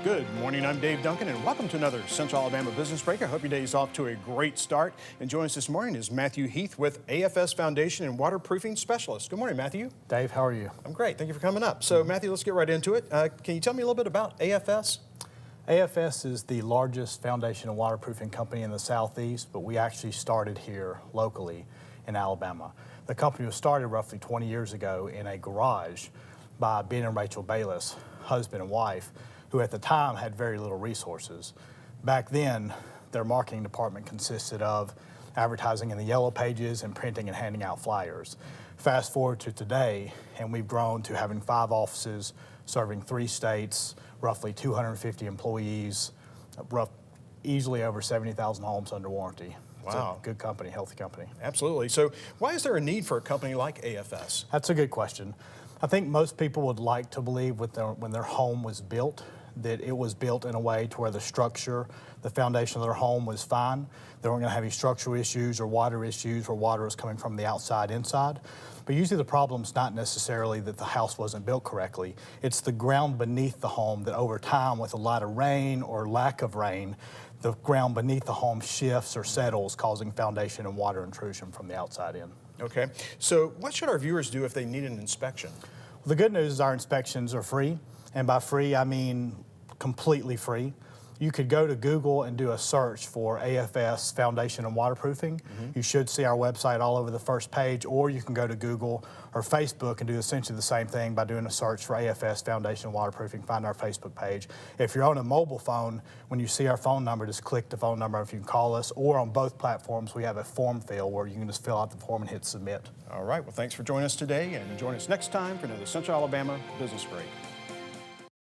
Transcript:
Good morning, I'm Dave Duncan, and welcome to another Central Alabama Business Break. I hope your day is off to a great start. And joining us this morning is Matthew Heath with AFS Foundation and Waterproofing Specialists. Good morning, Matthew. Dave, how are you? I'm great. Thank you for coming up. So, Matthew, let's get right into it. Can you tell me a little bit about AFS? AFS is the largest foundation and waterproofing company in the Southeast, but we actually started here locally in Alabama. The company was started roughly 20 years ago in a garage by Ben and Rachel Bayless, husband and wife, who at the time had very little resources. Back then, their marketing department consisted of advertising in the yellow pages and printing and handing out flyers. Fast forward to today, and we've grown to having 5 offices, serving 3 states, roughly 250 employees, easily over 70,000 homes under warranty. Wow. It's a good company, healthy company. Absolutely. So why is there a need for a company like AFS? That's a good question. I think most people would like to believe when their home was built, that it was built in a way to where the structure, the foundation of their home was fine. They weren't going to have any structural issues or water issues where water was coming from the outside inside. But usually the problem's not necessarily that the house wasn't built correctly. It's the ground beneath the home that over time, with a lot of rain or lack of rain, the ground beneath the home shifts or settles, causing foundation and water intrusion from the outside in. Okay. So what should our viewers do if they need an inspection? Well, the good news is our inspections are free. And by free, I mean completely free. You could go to Google and do a search for AFS Foundation and Waterproofing. You should see our website all over the first page, or you can go to Google or Facebook and do essentially the same thing by doing a search for AFS Foundation and Waterproofing, find our Facebook page. If you're on a mobile phone, when you see our phone number, just click the phone number if you can call us, or on both platforms, we have a form fill where you can just fill out the form and hit submit. All right. Well, thanks for joining us today, and join us next time for another Central Alabama Business Break.